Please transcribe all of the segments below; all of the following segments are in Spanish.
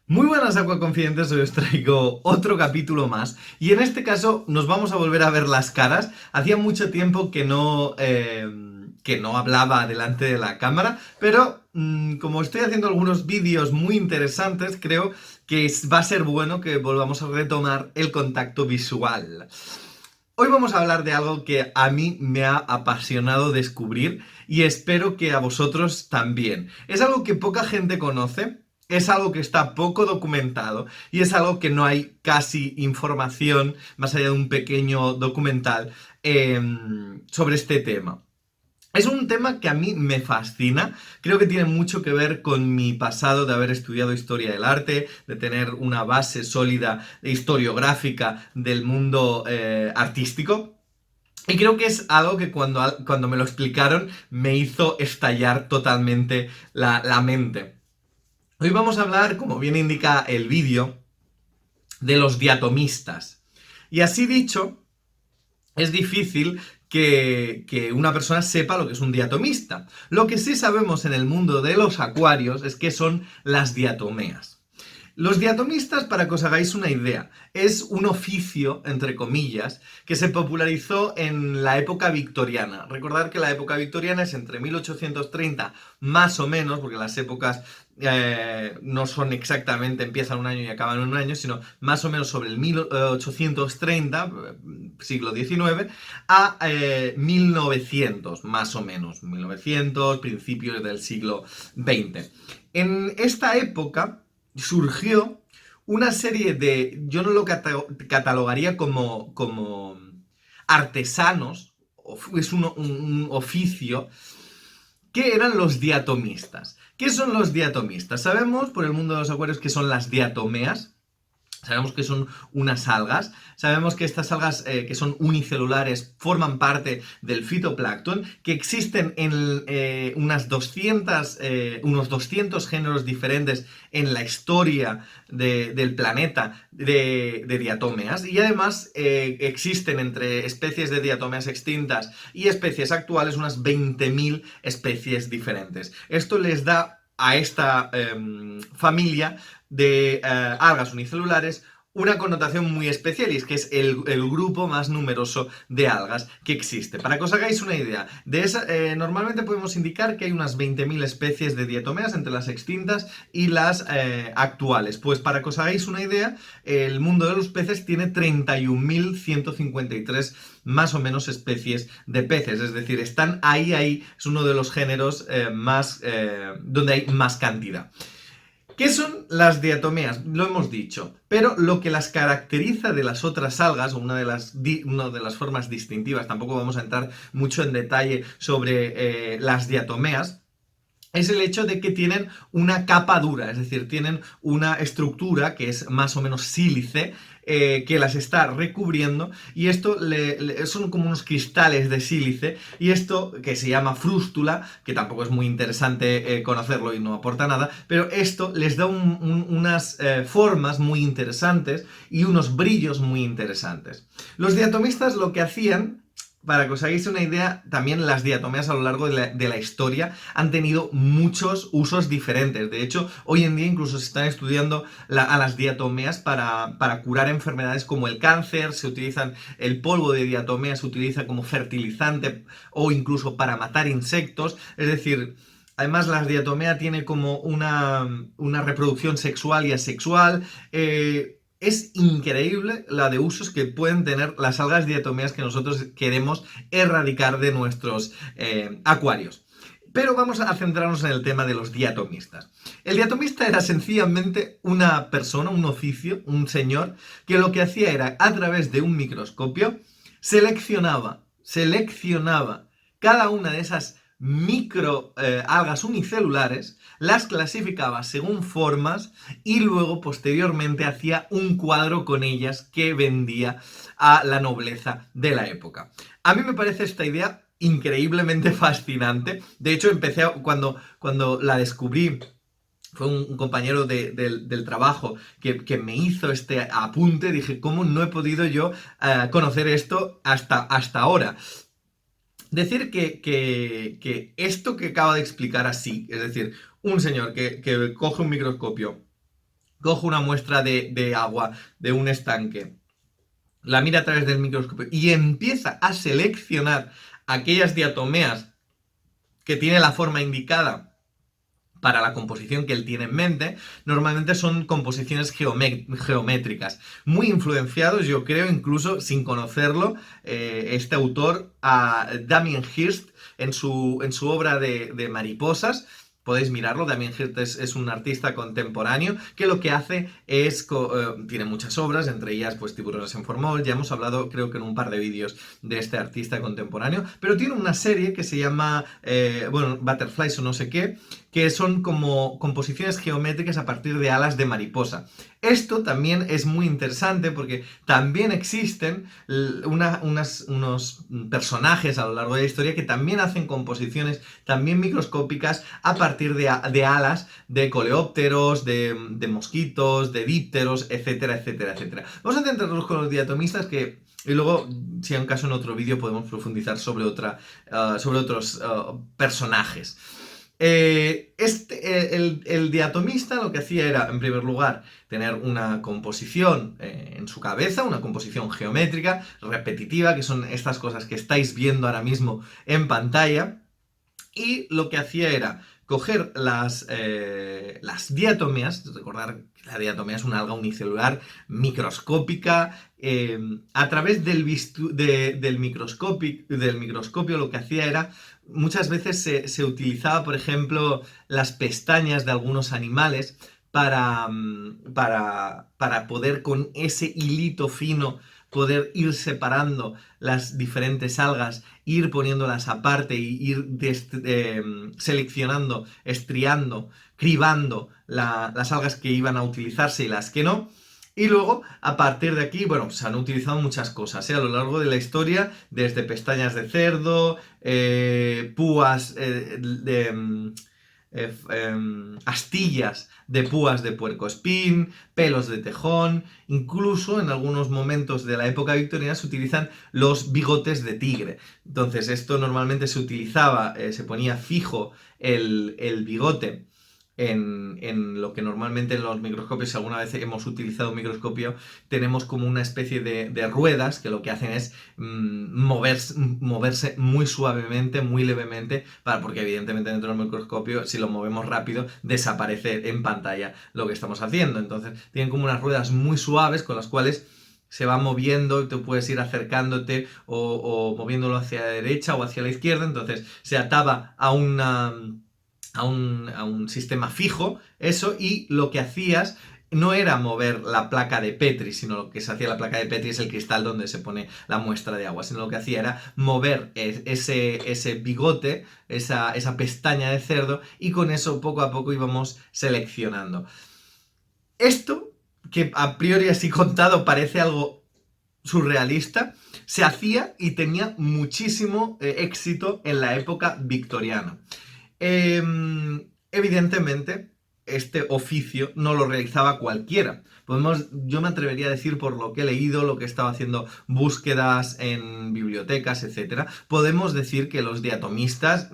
Muy buenas Aquaconfidentes, hoy os traigo otro capítulo más y en este caso nos vamos a volver a ver las caras. Hacía mucho tiempo que no hablaba delante de la cámara, pero como estoy haciendo algunos vídeos muy interesantes, creo que va a ser bueno que volvamos a retomar el contacto visual. Hoy vamos a hablar de algo que a mí me ha apasionado descubrir y espero que a vosotros también. Es algo que poca gente conoce, es algo que está poco documentado y es algo que no hay casi información, más allá de un pequeño documental, sobre este tema. Es un tema que a mí me fascina, creo que tiene mucho que ver con mi pasado de haber estudiado historia del arte, de tener una base sólida historiográfica del mundo artístico. Y creo que es algo que cuando me lo explicaron me hizo estallar totalmente la mente. Hoy vamos a hablar, como bien indica el vídeo, de los diatomistas. Y así dicho, es difícil que una persona sepa lo que es un diatomista. Lo que sí sabemos en el mundo de los acuarios es que son las diatomeas. Los diatomistas, para que os hagáis una idea, es un oficio, entre comillas, que se popularizó en la época victoriana. Recordad que la época victoriana es entre 1830, más o menos, porque las épocas no son exactamente, empiezan un año y acaban un año, sino más o menos sobre el 1830, siglo XIX, a 1900, más o menos, 1900, principios del siglo XX. En esta época surgió una serie de, yo no lo catalogaría como artesanos, es un oficio, que eran los diatomistas. ¿Qué son los diatomistas? Sabemos por el mundo de los acuarios que son las diatomeas. Sabemos que son unas algas, sabemos que estas algas que son unicelulares forman parte del fitoplancton, que existen en unos 200 géneros diferentes en la historia del planeta de diatomeas, y además existen entre especies de diatomeas extintas y especies actuales unas 20.000 especies diferentes. Esto les da a esta familia de algas unicelulares una connotación muy especial, y es que es el grupo más numeroso de algas que existe. Para que os hagáis una idea, normalmente podemos indicar que hay unas 20.000 especies de diatomeas entre las extintas y las actuales. Pues para que os hagáis una idea, el mundo de los peces tiene 31.153 más o menos especies de peces, es decir, están ahí, es uno de los géneros donde hay más cantidad. ¿Qué son las diatomeas? Lo hemos dicho, pero lo que las caracteriza de las otras algas, o una de las formas distintivas, tampoco vamos a entrar mucho en detalle sobre las diatomeas, es el hecho de que tienen una capa dura, es decir, tienen una estructura que es más o menos sílice, que las está recubriendo, y esto son como unos cristales de sílice, y esto que se llama frústula, que tampoco es muy interesante conocerlo y no aporta nada, pero esto les da unas formas muy interesantes y unos brillos muy interesantes. Los diatomistas lo que hacían, para que os hagáis una idea, también las diatomeas a lo largo de la historia han tenido muchos usos diferentes. De hecho, hoy en día incluso se están estudiando a las diatomeas para curar enfermedades como el cáncer. Se utilizan, el polvo de diatomea se utiliza como fertilizante o incluso para matar insectos. Es decir, además la diatomea tiene como una reproducción sexual y asexual. Es increíble la de usos que pueden tener las algas diatomeas que nosotros queremos erradicar de nuestros acuarios. Pero vamos a centrarnos en el tema de los diatomistas. El diatomista era sencillamente una persona, un oficio, un señor, que lo que hacía era, a través de un microscopio, seleccionaba cada una de esas micro algas unicelulares, las clasificaba según formas y luego posteriormente hacía un cuadro con ellas que vendía a la nobleza de la época. A mí me parece esta idea increíblemente fascinante. De hecho, cuando la descubrí, fue un compañero del trabajo que me hizo este apunte. Dije, ¿cómo no he podido yo conocer esto hasta ahora? Decir que esto que acabo de explicar así, es decir, un señor que coge un microscopio, coge una muestra de agua de un estanque, la mira a través del microscopio y empieza a seleccionar aquellas diatomeas que tiene la forma indicada para la composición que él tiene en mente, normalmente son composiciones geométricas, muy influenciados, yo creo, incluso sin conocerlo, este autor, a Damien Hirst, en su obra de mariposas. Podéis mirarlo, Damien Hirst es un artista contemporáneo que lo que hace es, tiene muchas obras, entre ellas pues Tiburones en Formol, ya hemos hablado creo que en un par de vídeos de este artista contemporáneo, pero tiene una serie que se llama, Butterflies o no sé qué, que son como composiciones geométricas a partir de alas de mariposa. Esto también es muy interesante porque también existen unos personajes a lo largo de la historia que también hacen composiciones también microscópicas a partir de alas de coleópteros, de mosquitos, de dípteros, etcétera, etcétera, etcétera. Vamos a centrarnos con los diatomistas y luego, si hay un caso en otro vídeo, podemos profundizar sobre otros personajes. El diatomista lo que hacía era, en primer lugar, tener una composición en su cabeza, una composición geométrica, repetitiva, que son estas cosas que estáis viendo ahora mismo en pantalla, y lo que hacía era coger las diatomeas, recordar que la diatomea es una alga unicelular microscópica, a través del microscopio lo que hacía era, muchas veces se utilizaba, por ejemplo, las pestañas de algunos animales para poder con ese hilito fino poder ir separando las diferentes algas, ir poniéndolas aparte y ir seleccionando, estriando, cribando las algas que iban a utilizarse y las que no. Y luego, a partir de aquí, bueno, se han utilizado muchas cosas, a lo largo de la historia, desde pestañas de cerdo, púas astillas de púas de puercoespín, pelos de tejón, incluso en algunos momentos de la época victoriana se utilizan los bigotes de tigre. Entonces esto normalmente se utilizaba, se ponía fijo el bigote en lo que normalmente en los microscopios, si alguna vez hemos utilizado un microscopio, tenemos como una especie de ruedas que lo que hacen es moverse muy suavemente, muy levemente, porque evidentemente dentro del microscopio, si lo movemos rápido, desaparece en pantalla lo que estamos haciendo. Entonces tienen como unas ruedas muy suaves con las cuales se va moviendo y tú puedes ir acercándote o moviéndolo hacia la derecha o hacia la izquierda. Entonces se ataba a un sistema fijo, eso, y lo que hacías no era mover la placa de Petri, sino lo que se hacía la placa de Petri es el cristal donde se pone la muestra de agua, sino lo que hacía era mover ese bigote, esa pestaña de cerdo, y con eso poco a poco íbamos seleccionando. Esto, que a priori así contado parece algo surrealista, se hacía y tenía muchísimo éxito en la época victoriana. Evidentemente, este oficio no lo realizaba cualquiera. Yo me atrevería a decir, por lo que he leído, lo que he estado haciendo búsquedas en bibliotecas, etcétera, podemos decir que los diatomistas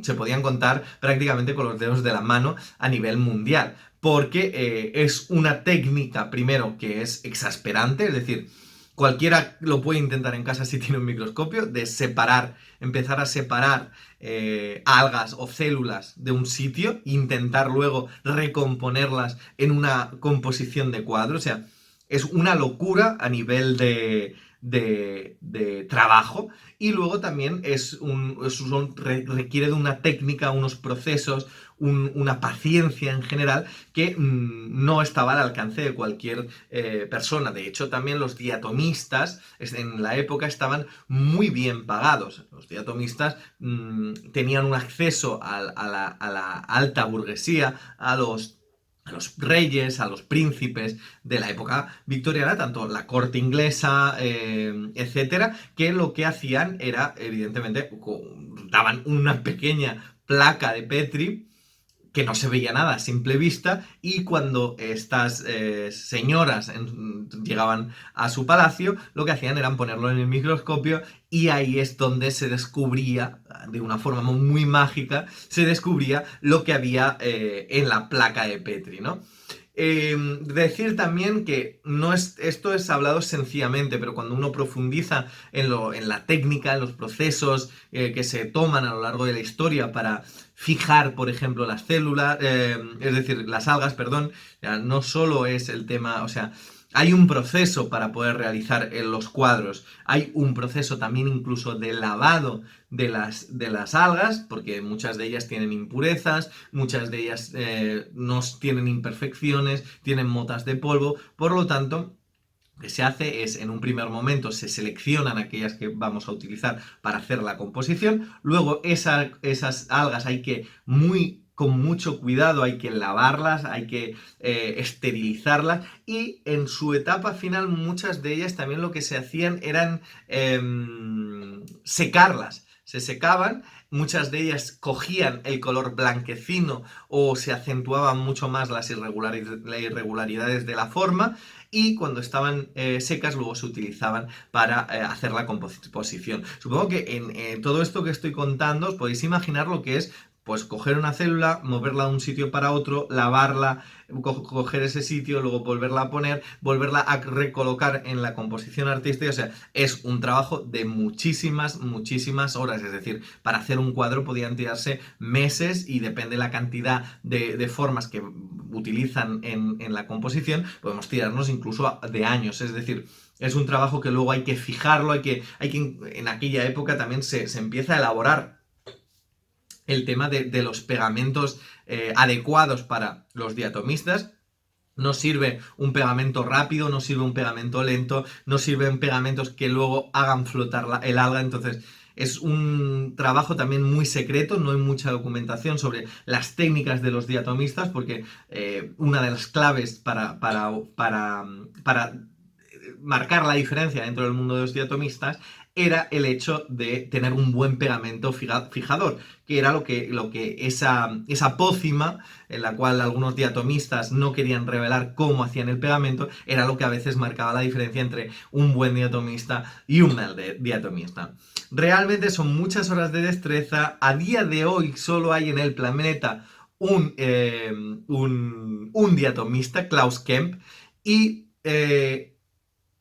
se podían contar prácticamente con los dedos de la mano a nivel mundial, porque es una técnica, primero, que es exasperante, es decir, cualquiera lo puede intentar en casa si tiene un microscopio, de empezar a separar algas o células de un sitio e intentar luego recomponerlas en una composición de cuadro. O sea, es una locura a nivel de trabajo, y luego también requiere de una técnica, unos procesos, una paciencia en general que no estaba al alcance de cualquier persona. De hecho, también los diatomistas en la época estaban muy bien pagados. Los diatomistas tenían un acceso a la alta burguesía, a los reyes, a los príncipes de la época victoriana, tanto la corte inglesa, etcétera, que lo que hacían era, evidentemente, daban una pequeña placa de Petri que no se veía nada a simple vista, y cuando estas señoras llegaban a su palacio, lo que hacían era ponerlo en el microscopio, y ahí es donde se descubría, de una forma muy mágica, se descubría lo que había en la placa de Petri, ¿no? Decir también que no es, esto es hablado sencillamente, pero cuando uno profundiza en la técnica, en los procesos que se toman a lo largo de la historia para fijar, por ejemplo, las células, es decir, las algas, perdón, ya no solo es el tema, o sea, hay un proceso para poder realizar los cuadros, hay un proceso también incluso de lavado de las algas, porque muchas de ellas tienen impurezas, muchas de ellas no tienen imperfecciones, tienen motas de polvo, por lo tanto, lo que se hace es, en un primer momento, se seleccionan aquellas que vamos a utilizar para hacer la composición, luego esas algas hay que con mucho cuidado, hay que lavarlas, hay que esterilizarlas y en su etapa final muchas de ellas también lo que se hacían eran secarlas. Se secaban, muchas de ellas cogían el color blanquecino o se acentuaban mucho más las irregularidades de la forma y cuando estaban secas luego se utilizaban para hacer la composición. Supongo que en todo esto que estoy contando os podéis imaginar lo que es pues coger una célula, moverla de un sitio para otro, lavarla, coger ese sitio, luego volverla a poner, volverla a recolocar en la composición artística. O sea, es un trabajo de muchísimas, muchísimas horas. Es decir, para hacer un cuadro podían tirarse meses y depende de la cantidad de formas que utilizan en la composición, podemos tirarnos incluso de años. Es decir, es un trabajo que luego hay que fijarlo, en aquella época también se empieza a elaborar el tema de los pegamentos adecuados para los diatomistas. No sirve un pegamento rápido, no sirve un pegamento lento, no sirven pegamentos que luego hagan flotar el alga. Entonces es un trabajo también muy secreto, no hay mucha documentación sobre las técnicas de los diatomistas, porque una de las claves para marcar la diferencia dentro del mundo de los diatomistas era el hecho de tener un buen pegamento fijador, que era lo que esa pócima, en la cual algunos diatomistas no querían revelar cómo hacían el pegamento, era lo que a veces marcaba la diferencia entre un buen diatomista y un mal diatomista. Realmente son muchas horas de destreza. A día de hoy solo hay en el planeta un diatomista, Klaus Kemp, y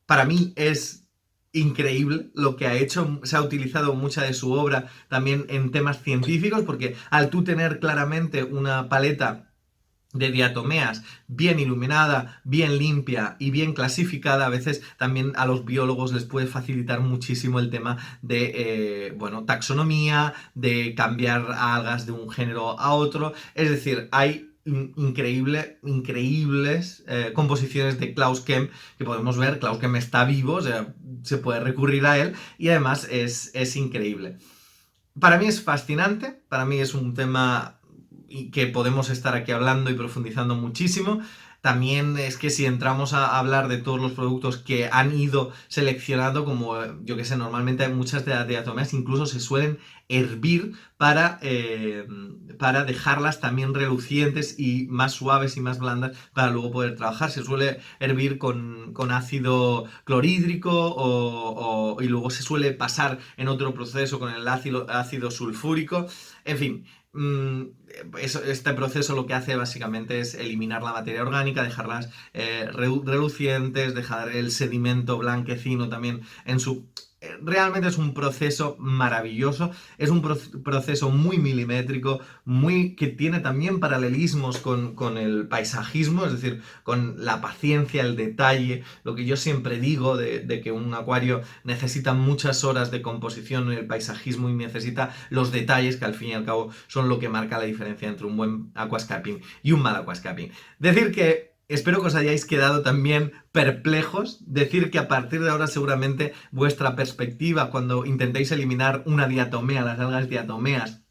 para mí es increíble lo que ha hecho. Se ha utilizado mucha de su obra también en temas científicos, porque al tú tener claramente una paleta de diatomeas bien iluminada, bien limpia y bien clasificada, a veces también a los biólogos les puede facilitar muchísimo el tema de, taxonomía, de cambiar algas de un género a otro. Es decir, hay increíbles composiciones de Klaus Kemp que podemos ver. Klaus Kemp está vivo, o sea, se puede recurrir a él y además es increíble. Para mí es fascinante, para mí es un tema que podemos estar aquí hablando y profundizando muchísimo. También es que si entramos a hablar de todos los productos que han ido seleccionando, como yo que sé, normalmente hay muchas de las diatomeas incluso se suelen hervir para dejarlas también relucientes y más suaves y más blandas para luego poder trabajar. Se suele hervir con ácido clorhídrico y luego se suele pasar en otro proceso con el ácido sulfúrico. En fin, este proceso lo que hace básicamente es eliminar la materia orgánica, dejarlas relucientes, dejar el sedimento blanquecino también en su... Realmente es un proceso maravilloso, es un proceso muy milimétrico, que tiene también paralelismos con el paisajismo, es decir, con la paciencia, el detalle, lo que yo siempre digo de que un acuario necesita muchas horas de composición en el paisajismo y necesita los detalles que al fin y al cabo son lo que marca la diferencia entre un buen aquascaping y un mal aquascaping. Decir que espero que os hayáis quedado también perplejos. Decir que a partir de ahora seguramente vuestra perspectiva cuando intentéis eliminar una diatomea, las algas diatomeas,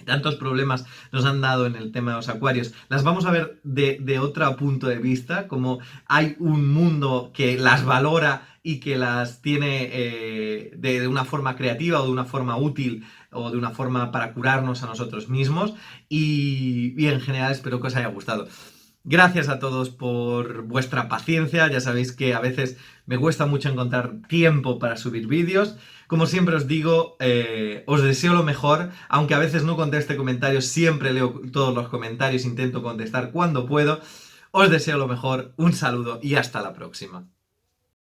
tantos problemas nos han dado en el tema de los acuarios, las vamos a ver de otro punto de vista, como hay un mundo que las valora y que las tiene de una forma creativa o de una forma útil o de una forma para curarnos a nosotros mismos y en general espero que os haya gustado. Gracias a todos por vuestra paciencia. Ya sabéis que a veces me cuesta mucho encontrar tiempo para subir vídeos. Como siempre os digo, os deseo lo mejor. Aunque a veces no conteste comentarios, siempre leo todos los comentarios, intento contestar cuando puedo. Os deseo lo mejor, un saludo y hasta la próxima.